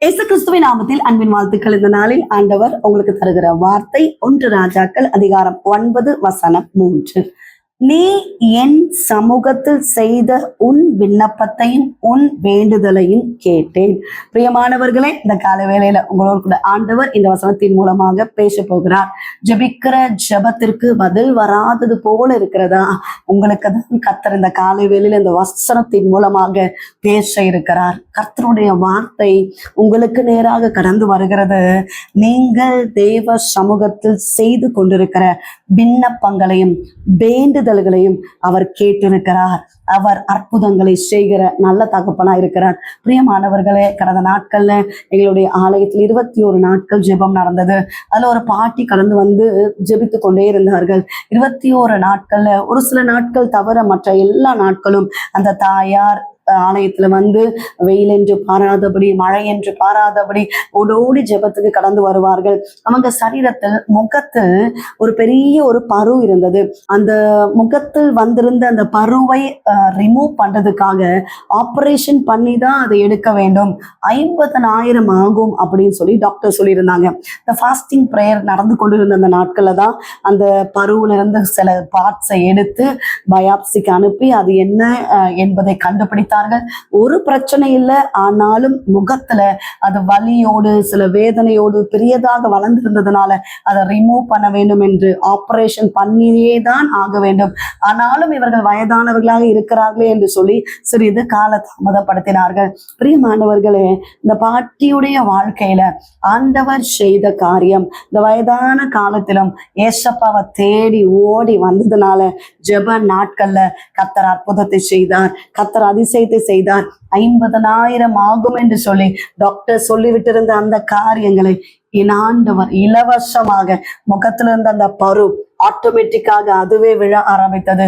இயேசு கிறிஸ்துவின் நாமத்தில் அன்பின் வாழ்த்துக்கள். இந்த நாளில் ஆண்டவர் உங்களுக்கு தருகிற வார்த்தை 1 ராஜாக்கள் அதிகாரம் 9 வசனம் 3. நீ என் சமூகத்தில் செய்த உன் விண்ணப்பத்தையும் உன் வேண்டுதலையும் கேட்டேன். பிரியமானவர்களே, இந்த கால வேளையில உங்களோடு கூட ஆண்டவர் இந்த வசனத்தின் மூலமாக பேச போகிறார். ஜெபிக்கிற ஜெபத்திற்கு பதில் வராதது போல இருக்கிறதா? உங்களுக்கு தான் கர்த்தர் இந்த காலை வேளையில இந்த வசனத்தின் மூலமாக பேச இருக்கிறார். கர்த்தருடைய வார்த்தை உங்களுக்கு நேராக கடந்து வருகிறது. நீங்கள் தேவ சமூகத்தில் செய்து கொண்டிருக்கிற விண்ணப்பங்களையும் வேண்டுதல்களையும் அவர் கேட்டிருக்கிறார். அவர் அற்புதங்களை செய்கிற நல்ல தகப்பனா இருக்கிறார். பிரியமானவர்களே, கடந்த நாட்கள்ல எங்களுடைய ஆலயத்தில் 21 நாட்கள் ஜெபம் நடந்தது. அதுல ஒரு பாட்டி கடந்து வந்து ஜெபித்து கொண்டே இருந்தார்கள். 21 நாட்கள்ல ஒரு சில நாட்கள் தவிர மற்ற எல்லா நாட்களும் அந்த தாயார் ஆலயத்துல வந்து வெயில் என்று பாராதபடி, மழை என்று பாராதபடி ஓடோடி ஜெபத்துக்கு கடந்து வருவார்கள். அவங்க சரீரத்தில் முகத்தில் ஒரு பெரிய ஒரு பரு இருந்தது. அந்த முகத்தில் வந்திருந்த அந்த பருவை ரிமூவ் பண்றதுக்காக ஆபரேஷன் பண்ணி தான் அதை எடுக்க வேண்டும். 50,000 ஆகும் அப்படின்னு சொல்லி டாக்டர் சொல்லியிருந்தாங்க. இந்த ஃபாஸ்டிங் ப்ரேயர் நடந்து கொண்டிருந்த அந்த நாட்கள்ல தான் அந்த பருவுல இருந்து சில பார்ட்ஸை எடுத்து பயாப்சிக்கு அனுப்பி அது என்ன என்பதை கண்டுபிடித்தார்கள். ஒரு பிரச்சனை இல்லை, ஆனாலும் முகத்துல அது வலியோடு சில வேதனையோடு பெரியதாக வளர்ந்திருந்ததுனால அதை ரிமூவ் பண்ண வேண்டும் என்று ஆபரேஷன் பண்ணியே தான் ஆக வேண்டும். ஆனாலும் இவர்கள் வயதானவர்களாக இருக்கிறார்களே என்று சொல்லி சிறிது கால தாமதப்படுத்தினார்கள். பிரியமானவர்களே, இந்த பாட்டியுடைய வாழ்க்கையில ஆண்டவர் செய்த காரியம் இந்த வயதான காலத்திலும் ஏசப்பாவை தேடி ஓடி வந்ததுனால ஜெப நாட்கள்ல கர்த்தர் அற்புதத்தை செய்தார். கர்த்தர் அதிசயத்தை செய்தார். 50,000 ஆகும் என்று சொல்லி டாக்டர் சொல்லிவிட்டிருந்த அந்த காரியங்களை என் ஆண்டவர் இலவசமாக முகத்துல இருந்த அந்த பரு ஆட்டோமேட்டிக்காக அதுவே விழ ஆரம்பித்தது.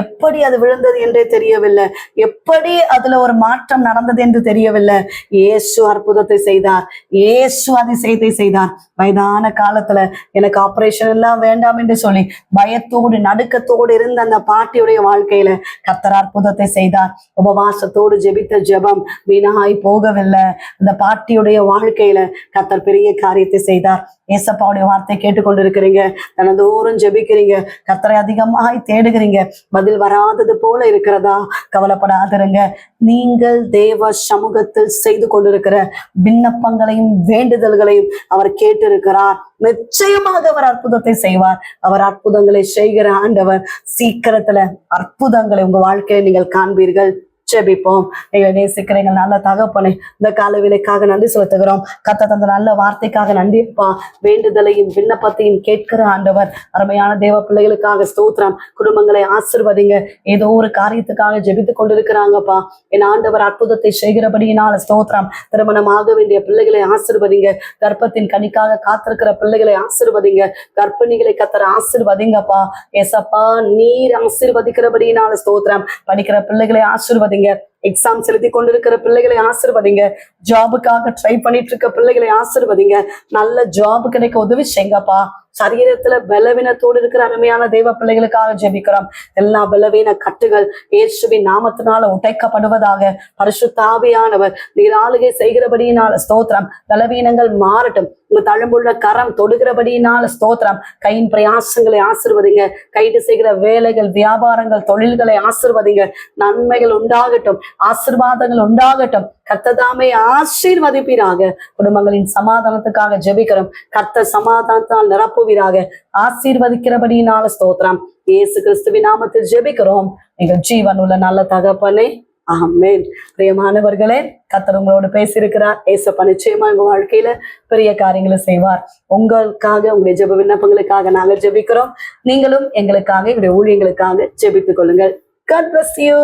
எப்படி அது விழுந்தது என்றே தெரியவில்லை. எப்படி அதுல ஒரு மாற்றம் நடந்தது என்று தெரியவில்லை. இயேசு அற்புதத்தை செய்தார். இயேசு அதிசயத்தை செய்தார். வயதான காலத்துல எனக்கு ஆபரேஷன் எல்லாம் வேண்டாம் என்று சொல்லி பயத்தோடு நடுக்கத்தோடு இருந்த அந்த பாட்டியுடைய வாழ்க்கையில கர்த்தர் அற்புதத்தை செய்தார். உபவாசத்தோடு ஜெபித்த ஜெபம் வீணாய் போகவில்லை. அந்த பாட்டியுடைய வாழ்க்கையில கர்த்தர் பெரிய காரியத்தை செய்தார். ஏசப்பாவுடைய வார்த்தை கேட்டுக்கொண்டிருக்கிறீங்க, தினந்தோறும் ஜெபிக்கிறீங்க, கர்த்தரை அதிகமாய் தேடுகிறீங்க, பதில் வராதது போல இருக்கிறதா? கவலைப்படாதிருங்க. நீங்கள் தேவ சமூகத்தில் செய்து கொண்டிருக்கிற விண்ணப்பங்களையும் வேண்டுதல்களையும் அவர் கேட்டிருக்கிறார். நிச்சயமாக அவர் அற்புதத்தை செய்வார். அவர் அற்புதங்களை செய்கிற ஆண்டவர். சீக்கிரத்துல அற்புதங்களை உங்க வாழ்க்கையை நீங்கள் காண்பீர்கள். ஜெபிப்போம். எங்களை நேசிக்கிறீங்க நல்ல தகப்பனே, இந்த கால வேளைக்காக நன்றி செலுத்துகிறோம். கர்த்தர் தந்த நல்ல வார்த்தைக்காக நன்றிப்பா. வேண்டுதலையும் விண்ணப்பத்தையும் கேட்கிற ஆண்டவர். அருமையான தேவ பிள்ளைகளுக்காக ஸ்தோத்திரம். குடும்பங்களை ஆசீர்வதிங்க. ஏதோ ஒரு காரியத்துக்காக ஜெபித்து கொண்டிருக்கிறாங்கப்பா. என் ஆண்டவர் அற்புதத்தை செய்கிறபடியினால ஸ்தோத்திரம். திருமணமாக வேண்டிய பிள்ளைகளை ஆசீர்வதிங்க. கர்ப்பத்தின் கனிக்காக காத்திருக்கிற பிள்ளைகளை ஆசீர்வதிங்க. கர்ப்பிணிகளை கர்த்தர் ஆசீர்வதிங்கப்பா. ஏசப்பா, நீர் ஆசீர்வதிக்கிறபடியினால ஸ்தோத்திரம். படிக்கிற பிள்ளைகளை ஆசீர்வதிங்க. எக்ஸாம் செலுத்தி கொண்டிருக்கிற பிள்ளைகளை ஆசீர்வதிங்க. ஜாபுக்காக ட்ரை பண்ணிட்டு இருக்க பிள்ளைகளை ஆசீர்வதிங்க. நல்ல ஜாப் கிடைக்க உதவி செய்யுங்கப்பா. சரீரத்துல பலவீனத்தோடு இருக்கிற அருமையான தேவ பிள்ளைகளுக்காக ஜெபிக்கிறோம். எல்லா பலவீன கட்டுகள் இயேசுவின் நாமத்தினால உடைக்கப்படுவதாக. பரிசுத்த ஆவியானவர் நீர் ஆளுகை செய்கிறபடியினால ஸ்தோத்திரம். பலவீனங்கள் மாறட்டும். உங்க தழும்புள்ள கரம் தொடுகிறபடியினால ஸ்தோத்திரம். கையின் பிரயாசங்களை ஆசீர்வதிங்க. கைது செய்கிற வேலைகள், வியாபாரங்கள், தொழில்களை ஆசீர்வதிங்க. நன்மைகள் உண்டாகட்டும், ஆசீர்வாதங்கள் உண்டாகட்டும். கர்த்ததாமே ஆசீர்வதிப்பீராக. குடும்பங்களின் சமாதானத்துக்காக ஜெபிக்கிறோம். கர்த்தர் சமாதானத்தால் நிரப்புவீராக. ஆசீர்வதிக்கிறபடியினால ஸ்தோத்திரம். இயேசு கிறிஸ்துவின் நாமத்தில் ஜெபிக்கிறோம் எங்கள் ஜீவனுள்ள நல்ல தகப்பனே, ஆமென். பிரியமானவர்களே, கர்த்தர் உங்களோடு பேசியிருக்கிறார். ஏசப்பா நிச்சயமா உங்க வாழ்க்கையில பெரிய காரியங்களை செய்வார். உங்களுக்காக, உங்களுடைய ஜெப விண்ணப்பங்களுக்காக நாங்கள் ஜெபிக்கிறோம். நீங்களும் எங்களுக்காக, எங்களுடைய ஊழியங்களுக்காக ஜெபித்துக் கொள்ளுங்கள். God bless you.